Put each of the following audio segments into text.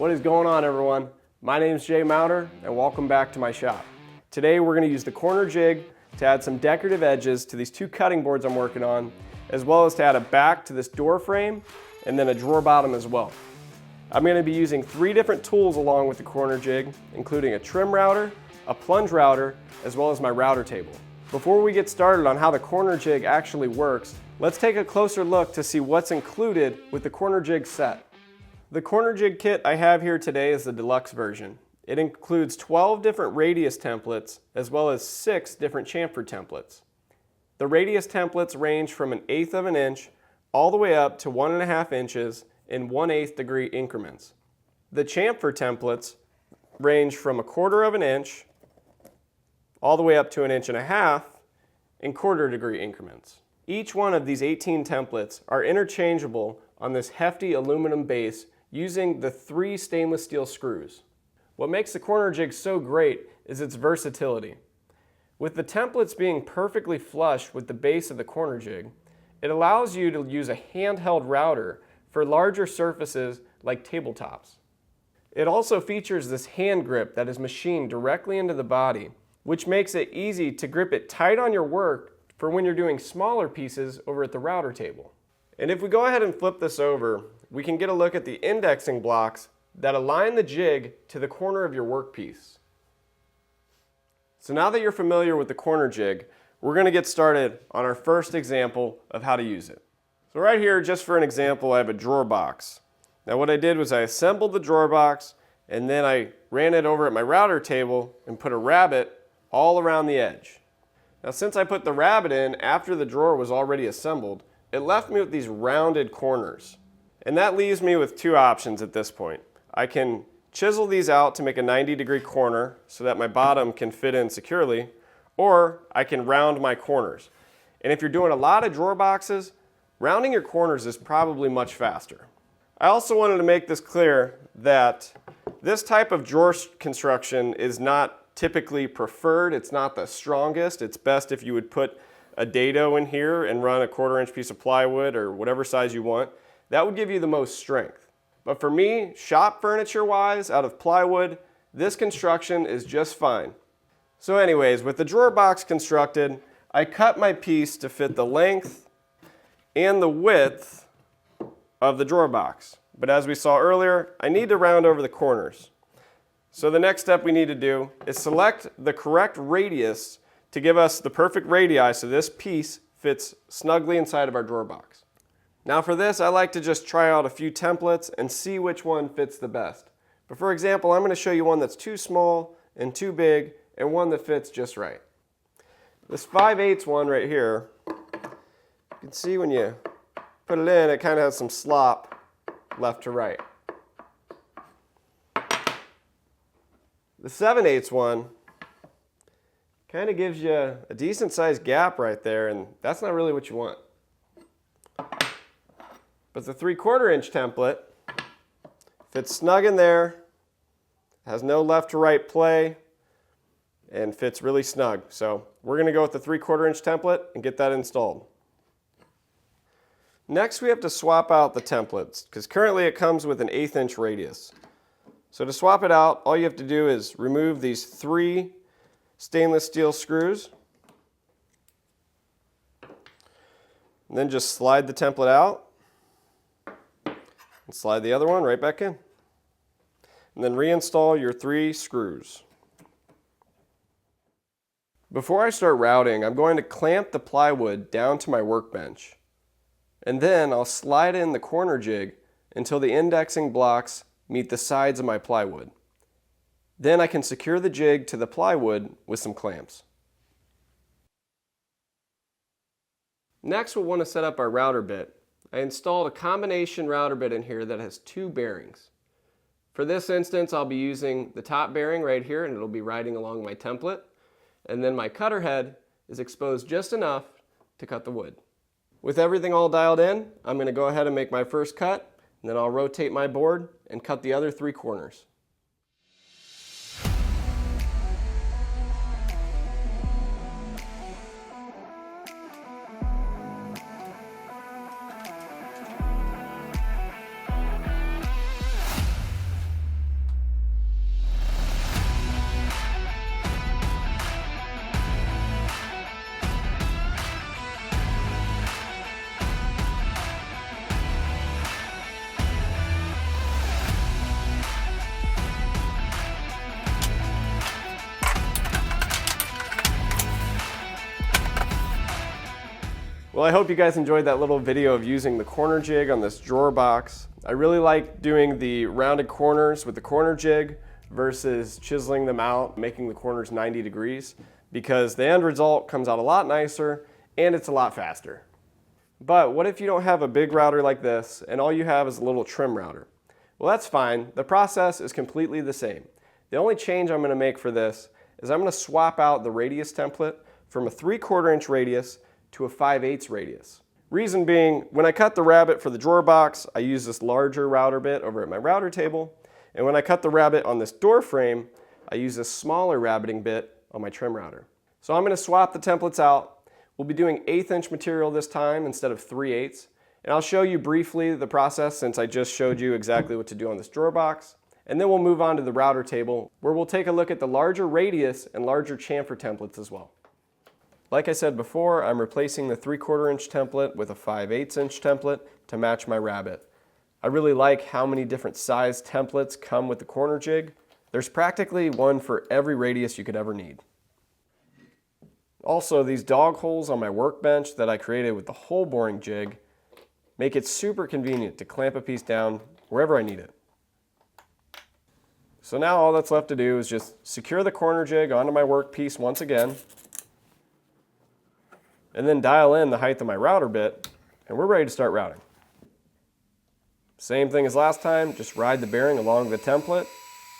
What is going on, everyone? My name is Jay Mouter and welcome back to my shop. Today we're going to use the corner jig to add some decorative edges to these two cutting boards I'm working on, as well as to add a back to this door frame and then a drawer bottom as well. I'm going to be using 3 different tools along with the corner jig, including a trim router, a plunge router, as well as my router table. Before we get started on how the corner jig actually works, let's take a closer look to see what's included with the corner jig set. The corner jig kit I have here today is the deluxe version. It includes 12 different radius templates as well as 6 different chamfer templates. The radius templates range from 1/8 of an inch all the way up to 1.5 inches in 1/8 degree increments. The chamfer templates range from 1/4 of an inch all the way up to 1.5 inches in 1/4 degree increments. Each one of these 18 templates are interchangeable on this hefty aluminum base using the 3 stainless steel screws. What makes the corner jig so great is its versatility. With the templates being perfectly flush with the base of the corner jig, it allows you to use a handheld router for larger surfaces like tabletops. It also features this hand grip that is machined directly into the body, which makes it easy to grip it tight on your work for when you're doing smaller pieces over at the router table. And if we go ahead and flip this over, we can get a look at the indexing blocks that align the jig to the corner of your workpiece. So now that you're familiar with the corner jig, we're going to get started on our first example of how to use it. So right here, just for an example, I have a drawer box. Now what I did was I assembled the drawer box and then I ran it over at my router table and put a rabbet all around the edge. Now since I put the rabbet in after the drawer was already assembled, it left me with these rounded corners. And that leaves me with 2 options at this point. I can chisel these out to make a 90-degree corner so that my bottom can fit in securely, or I can round my corners. And if you're doing a lot of drawer boxes, rounding your corners is probably much faster. I also wanted to make this clear that this type of drawer construction is not typically preferred. It's not the strongest. It's best if you would put a dado in here and run a 1/4 inch piece of plywood or whatever size you want. That would give you the most strength. But for me, shop furniture wise, out of plywood, this construction is just fine. So anyways, with the drawer box constructed, I cut my piece to fit the length and the width of the drawer box. But as we saw earlier, I need to round over the corners. So the next step we need to do is select the correct radius to give us the perfect radii so this piece fits snugly inside of our drawer box. Now for this, I like to just try out a few templates and see which one fits the best. But for example, I'm going to show you one that's too small and too big and one that fits just right. This 5/8 one right here, you can see when you put it in, it kind of has some slop left to right. The 7/8 one kind of gives you a decent sized gap right there, and that's not really what you want. But the 3/4 inch template fits snug in there, has no left to right play, and fits really snug. So we're going to go with the 3/4 inch template and get that installed. Next we have to swap out the templates, because currently it comes with an 1/8 inch radius. So to swap it out, all you have to do is remove these 3 stainless steel screws, and then just slide the template out. And slide the other one right back in. And then reinstall your 3 screws. Before I start routing, I'm going to clamp the plywood down to my workbench. And then I'll slide in the corner jig until the indexing blocks meet the sides of my plywood. Then I can secure the jig to the plywood with some clamps. Next we'll want to set up our router bit. I installed a combination router bit in here that has 2 bearings. For this instance, I'll be using the top bearing right here, and it'll be riding along my template. And then my cutter head is exposed just enough to cut the wood. With everything all dialed in, I'm going to go ahead and make my first cut, and then I'll rotate my board and cut the other 3 corners. Well, I hope you guys enjoyed that little video of using the corner jig on this drawer box. I really like doing the rounded corners with the corner jig versus chiseling them out, making the corners 90 degrees, because the end result comes out a lot nicer and it's a lot faster. But what if you don't have a big router like this and all you have is a little trim router? Well, that's fine. The process is completely the same. The only change I'm going to make for this is I'm going to swap out the radius template from a 3/4 inch radius to a 5/8 radius. Reason being, when I cut the rabbet for the drawer box, I use this larger router bit over at my router table. And when I cut the rabbet on this door frame, I use this smaller rabbeting bit on my trim router. So I'm going to swap the templates out. We'll be doing 1/8 inch material this time instead of 3/8. And I'll show you briefly the process since I just showed you exactly what to do on this drawer box. And then we'll move on to the router table where we'll take a look at the larger radius and larger chamfer templates as well. Like I said before, I'm replacing the 3/4 inch template with a 5/8 inch template to match my rabbet. I really like how many different size templates come with the corner jig. There's practically one for every radius you could ever need. Also, these dog holes on my workbench that I created with the hole boring jig make it super convenient to clamp a piece down wherever I need it. So now all that's left to do is just secure the corner jig onto my workpiece once again, and then dial in the height of my router bit, and we're ready to start routing. Same thing as last time, just ride the bearing along the template,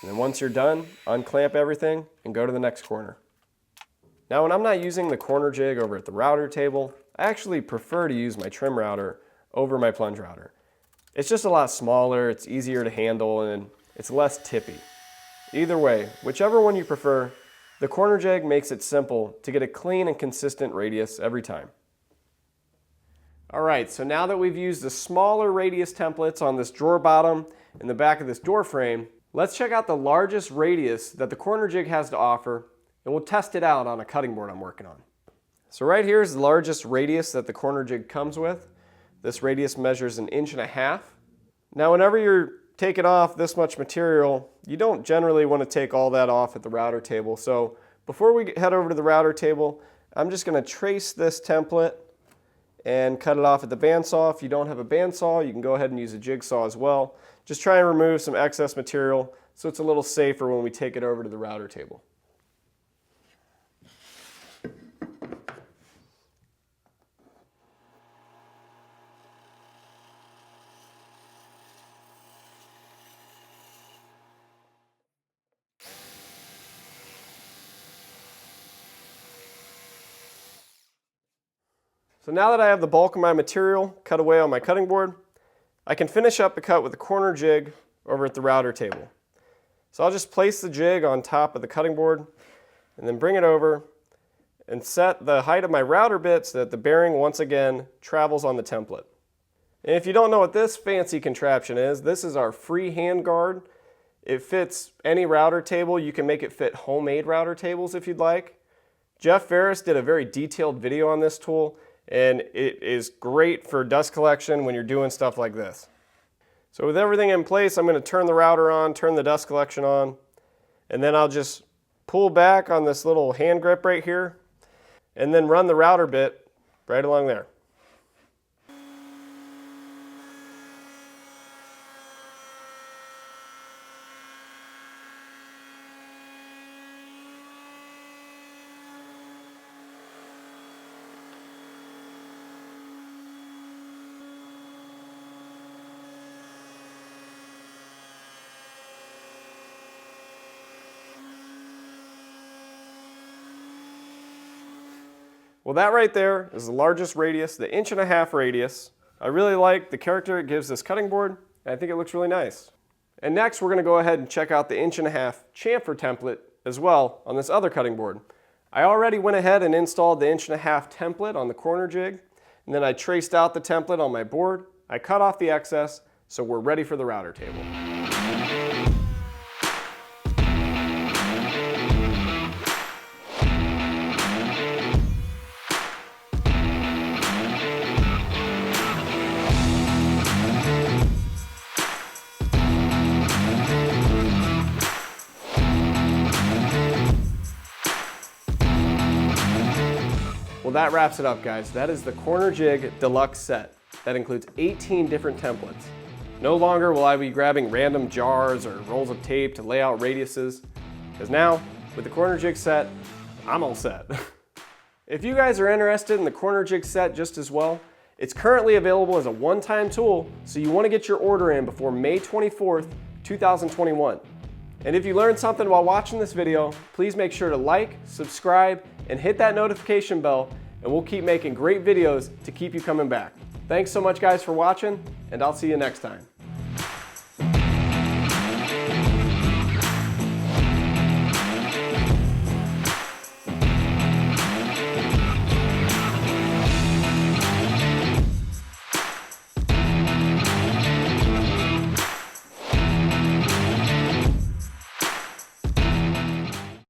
and then once you're done, unclamp everything and go to the next corner. Now when I'm not using the corner jig over at the router table, I actually prefer to use my trim router over my plunge router. It's just a lot smaller, it's easier to handle, and it's less tippy. Either way, whichever one you prefer, the corner jig makes it simple to get a clean and consistent radius every time. Alright, so now that we've used the smaller radius templates on this drawer bottom and the back of this door frame, let's check out the largest radius that the corner jig has to offer, and we'll test it out on a cutting board I'm working on. So right here is the largest radius that the corner jig comes with. This radius measures 1.5 inches. Now whenever you're taking off this much material, you don't generally want to take all that off at the router table. So before we head over to the router table, I'm just going to trace this template and cut it off at the bandsaw. If you don't have a bandsaw, you can go ahead and use a jigsaw as well. Just try and remove some excess material so it's a little safer when we take it over to the router table. So now that I have the bulk of my material cut away on my cutting board, I can finish up the cut with the corner jig over at the router table. So I'll just place the jig on top of the cutting board and then bring it over and set the height of my router bit so that the bearing once again travels on the template. And if you don't know what this fancy contraption is, this is our free hand guard. It fits any router table. You can make it fit homemade router tables if you'd like. Jeff Ferris did a very detailed video on this tool, and it is great for dust collection when you're doing stuff like this. So with everything in place, I'm going to turn the router on, turn the dust collection on, and then I'll just pull back on this little hand grip right here, and then run the router bit right along there. Well, that right there is the largest radius, the 1.5 inch radius. I really like the character it gives this cutting board, and I think it looks really nice. And next we're going to go ahead and check out the 1.5 inch chamfer template as well on this other cutting board. I already went ahead and installed the 1.5 inch template on the corner jig, and then I traced out the template on my board. I cut off the excess, so we're ready for the router table. Well, that wraps it up, guys. That is the Corner Jig Deluxe set. That includes 18 different templates. No longer will I be grabbing random jars or rolls of tape to lay out radiuses, because now, with the Corner Jig set, I'm all set. If you guys are interested in the Corner Jig set just as well, it's currently available as a one-time tool, so you want to get your order in before May 24th, 2021. And if you learned something while watching this video, please make sure to like, subscribe, and hit that notification bell, and we'll keep making great videos to keep you coming back. Thanks so much, guys, for watching, and I'll see you next time.